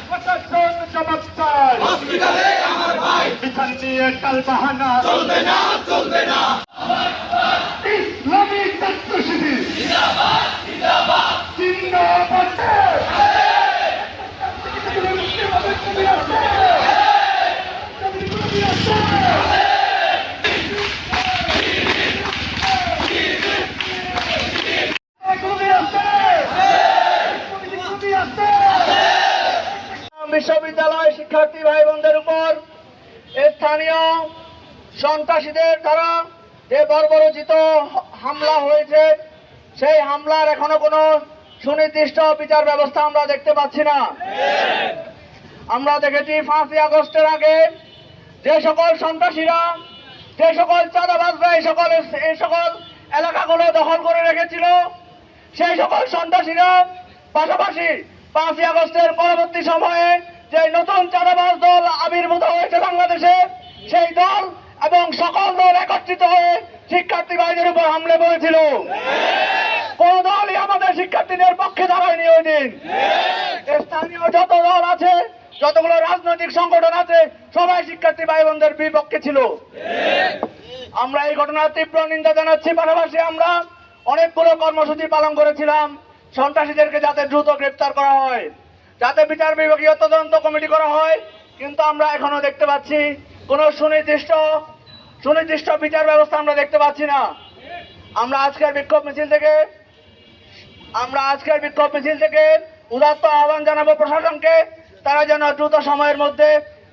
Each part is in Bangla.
প্রশাসন জবাব চাই, বিচার নিয়ে কাল বাহানা চলবে না, চলবে না। ইসলামী ছাত্র শিবির জিন্দাবাদ, বিশ্ববিদ্যালয় শিক্ষার্থী ভাই বোনদের উপর স্থানীয় সন্ত্রাসীদের দ্বারা যে বর্বরোচিত হামলা হয়েছে, সেই হামলার এখনো কোনো সুনির্দিষ্ট বিচার ব্যবস্থা আমরা দেখতে পাচ্ছি না। আমরা দেখেছি 5ই আগস্টের আগে যে সকল সন্ত্রাসীরা, যে সকল চাঁদাবাজরা এই সকল এলাকাগুলো দখল করে রেখেছিল, সেই সকল সন্ত্রাসীরা পাশাপাশি 5ই আগস্টের পরবর্তী সময়ে যে নতুন চাঁদাবাজ দল আবির্ভূত হয়েছে বাংলাদেশে, সেই দল এবং সকল দল একত্রিত হয়ে শিক্ষার্থী ভাইদের উপর হামলে করেছিল। কোন দলই আমাদের শিক্ষার্থীদের পক্ষে দাঁড়ায়নি ওই দিন। স্থানীয় যত দল আছে, যতগুলো রাজনৈতিক সংগঠন আছে, সবাই শিক্ষার্থী ভাই বোনদের বিপক্ষে ছিল। আমরা এই ঘটনার তীব্র নিন্দা জানাচ্ছি। পাশাপাশি আমরা অনেকগুলো কর্মসূচি পালন করেছিলাম সন্ত্রাসীদেরকে যাতে দ্রুত গ্রেফতার করা হয়, যাতে বিচার বিভাগীয় তদন্ত কমিটি করা হয়, কিন্তু আমরা এখনো দেখতে পাচ্ছি কোনো সুনির্দিষ্ট বিচার ব্যবস্থা আমরা দেখতে পাচ্ছি না। আমরা আজকের বিক্ষোভ মিছিল থেকে উদাত্ত আহ্বান জানাবো প্রশাসনকে, তারা যেন দ্রুত সময়ের মধ্যে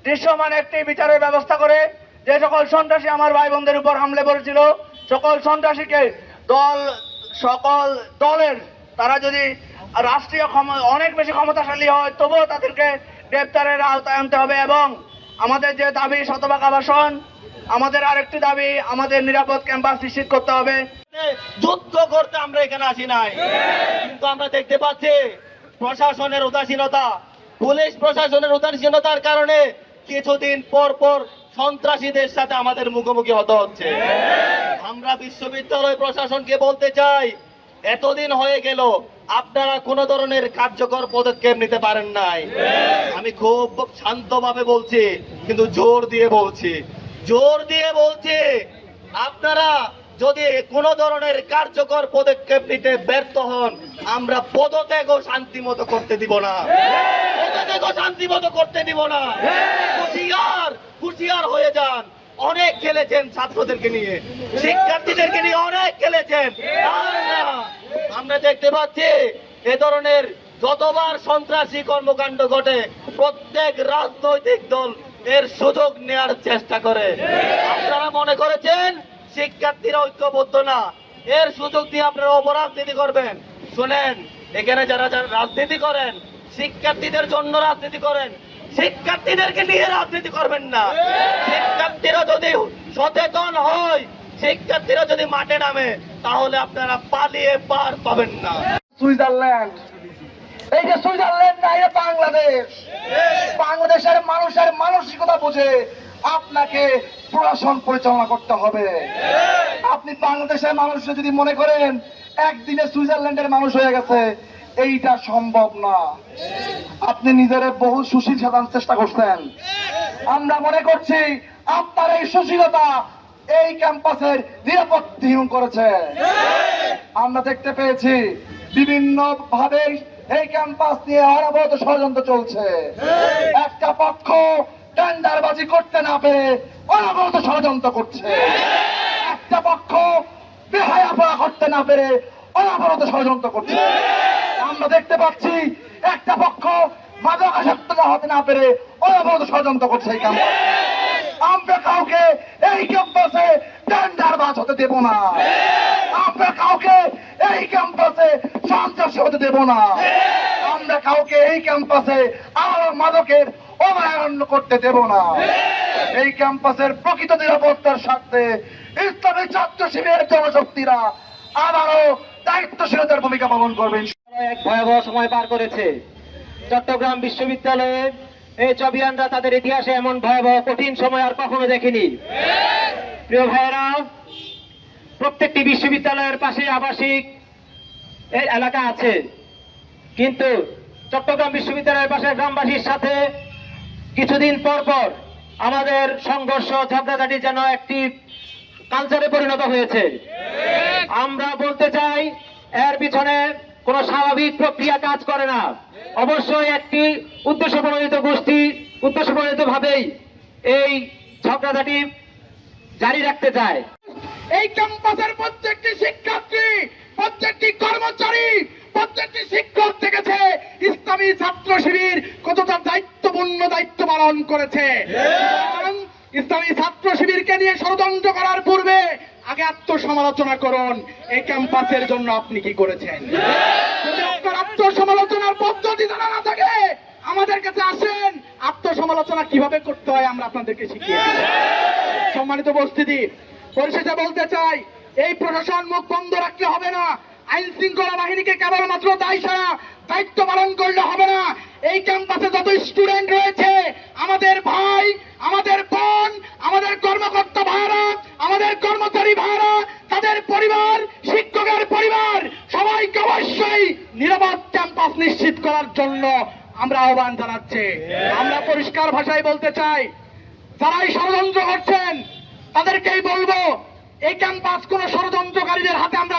দৃশ্যমান একটি বিচারের ব্যবস্থা করে যে সকল সন্ত্রাসী আমার ভাই বোনদের উপর হামলে পড়েছিল, সকল সন্ত্রাসীকে সকল দলের তারা যদি রাষ্ট্রীয় অনেক বেশি ক্ষমতাশালী হয়, তবুও তাদেরকে গ্রেপ্তারের আওতায় আনতে হবে। এবং আমাদের যে দাবি শতভাগ আবাসন, আমাদের আরেকটি দাবি আমাদের নিরাপদ ক্যাম্পাস নিশ্চিত করতে হবে। যুদ্ধ করতে আমরা এখানে আসি নাই, কিন্তু আমরা দেখতে পাচ্ছি প্রশাসনের উদাসীনতা, পুলিশ প্রশাসনের উদাসীনতার কারণে কিছুদিন পর পর সন্ত্রাসীদের সাথে আমাদের মুখোমুখি হতে হচ্ছে। আমরা বিশ্ববিদ্যালয় প্রশাসনকে বলতে চাই, এতদিন হয়ে গেল আপনারা কোন ধরনের কার্যকর পদক্ষেপ নিতে পারেন নাই। আমি খুব শান্তভাবে বলছি, কিন্তু জোর দিয়ে বলছি আপনারা যদি কোন ধরনের কার্যকর পদক্ষেপ নিতে ব্যর্থ হন, আমরা পদত্যাগও শান্তিমতো করতে দিব না। হুঁশিয়ার হয়ে যান। অনেক খেলেছেন ছাত্রদেরকে নিয়ে, শিক্ষার্থীদেরকে নিয়ে অনেক খেলেছেন। আমরা দেখতে পাচ্ছি এ ধরনের যতবার সন্ত্রাসী কর্মকাণ্ড ঘটে, প্রত্যেক রাজনৈতিক দল এর সুযোগ নেওয়ার চেষ্টা করে। আপনারা মনে করেছেন শিক্ষার্থীরা ঐক্যবদ্ধ না, এর সুযোগ দিয়ে আপনারা অপরাজনীতি করবেন। শুনেন, এখানে যারা রাজনীতি করেন, শিক্ষার্থীদের জন্য রাজনীতি করেন, শিক্ষার্থীদেরকে নিয়ে রাজনীতি করবেন না। শিক্ষার্থীরা যদি সচেতন হয়, শিক্ষার্থীরা যদি মাঠে নামে, তাহলে আপনারা পালিয়ে পার পাবেন না। সুইজারল্যান্ড, এই যে সুইজারল্যান্ড না, এটা বাংলাদেশ। বাংলাদেশের মানুষের মানসিকতা বুঝে আপনাকে প্রশাসন পরিচালনা করতে হবে। আপনি বাংলাদেশের মানুষরা যদি মনে করেন একদিনে সুইজারল্যান্ডের মানুষ হয়ে গেছে, এইটা সম্ভব না। আপনি নিজের বহু সুশীল সাজানোর চেষ্টা করছেন। আমরা মনে করছি আপনার এই সুশীলতা এই ক্যাম্পাসের নিরাপত্তাহীন করেছে। আমরা দেখতে পেয়েছি বিভিন্ন ভাবে এই ক্যাম্পাস নিয়ে অনবরত ষড়যন্ত্র চলছে। একটা পক্ষ টেন্ডারবাজি করতে না পেরে অনবরত ষড়যন্ত্র করছে, একটা পক্ষ বেহায়াপনা করতে না পেরে অনবরত ষড়যন্ত্র করছে। আমরা দেখতে পাচ্ছি একটা পক্ষ মাদকাসক্ত হতে না পেরে অনবরত ষড়যন্ত্র করছে এই ক্যাম্পাসে। আমরা কাউকে এই ক্যাম্পাসে টেন্ডারবাজ হতে দেব না, আমরা কাউকে এই ক্যাম্পাসে সন্ত্রাসী হতে দেব না, আমরা কাউকে এই ক্যাম্পাসে আরো মাদকের অভয়ারণ্য করতে দেব না। এই ক্যাম্পাসের প্রকৃত নিরাপত্তার স্বার্থে ইসলামী ছাত্র শিবিরের জনশক্তিরা আবারও দায়িত্বশীলতার ভূমিকা পালন করবেন। এক ভয়াবহ সময় পার করেছে চট্টগ্রাম বিশ্ববিদ্যালয়ে। এই চবিয়ানরা তাদের ইতিহাসে এমন ভয়াবহ কঠিন সময় আর কখনো দেখেনি। প্রিয় ভাইয়েরা, প্রত্যেকটি বিশ্ববিদ্যালয়ের পাশে আবাসিক এলাকা আছে। কিন্তু চট্টগ্রাম বিশ্ববিদ্যালয়ের পাশের গ্রামবাসীর সাথে কিছুদিন পর পর আমাদের সংঘর্ষ ঝগড়াঝাটি যেন একটি কালচারে পরিণত হয়েছে। আমরা বলতে চাই এর পিছনে কোনো স্বাভাবিক প্রক্রিয়া কাজ করে না। অবশ্যই একটি উদ্দেশ্য প্রণোদিত গোষ্ঠী উদ্দেশ্য প্রণোদিত ভাবেই এই ঝগড়াঝাটি জারি রাখতে চায়। এই ক্যাম্পাসের প্রত্যেকটি শিক্ষার্থী, প্রত্যেকটি কর্মচারী, প্রত্যেকটি শিক্ষক দেখেছে ইসলামী ছাত্র শিবির কতটা দায়িত্বপূর্ণ দায়িত্ব পালন করেছে। কারণ ইসলামী ছাত্র শিবিরকে নিয়ে ষড়যন্ত্র করার পূর্বে আগে আত্মসমালোচনা করুন, এই ক্যাম্পাসের জন্য আপনি কি করেছেন। যদি আপনার আত্মসমালোচনার পদ্ধতি জানা না থাকে আমাদের কাছে আসেন, আত্মসমালোচনা কিভাবে করতে হয় আমরা আপনাদেরকে শিখিয়ে দেব। সম্মানিত উপস্থিতি, পরিশেষে বলতে চাই এই প্রশাসন মুখ বন্ধ রাখলে হবে না। আইন শৃঙ্খলা বাহিনীকে কেবলমাত্র দায় ছাড়া দায়িত্ব পালন করলে হবে না। এই ক্যাম্পাসে যত স্টুডেন্ট রয়েছে, আমাদের ভাই, আমাদের বোন, আমাদের কর্মকর্তা ভাইরা, আমাদের কর্মচারী ভাইরা, তাদের পরিবার, শিক্ষকের পরিবার, সবাইকে অবশ্যই নিরাপদ ক্যাম্পাস নিশ্চিত করার জন্য আমরা আহ্বান জানাচ্ছি। আমরা পরিষ্কার ভাষায় বলতে চাই, যারাই ষড়যন্ত্র করছেন তাদেরকেই বলবো এই ক্যাম্পাস কোন ষড়যন্ত্রকারীদের হাতে আমরা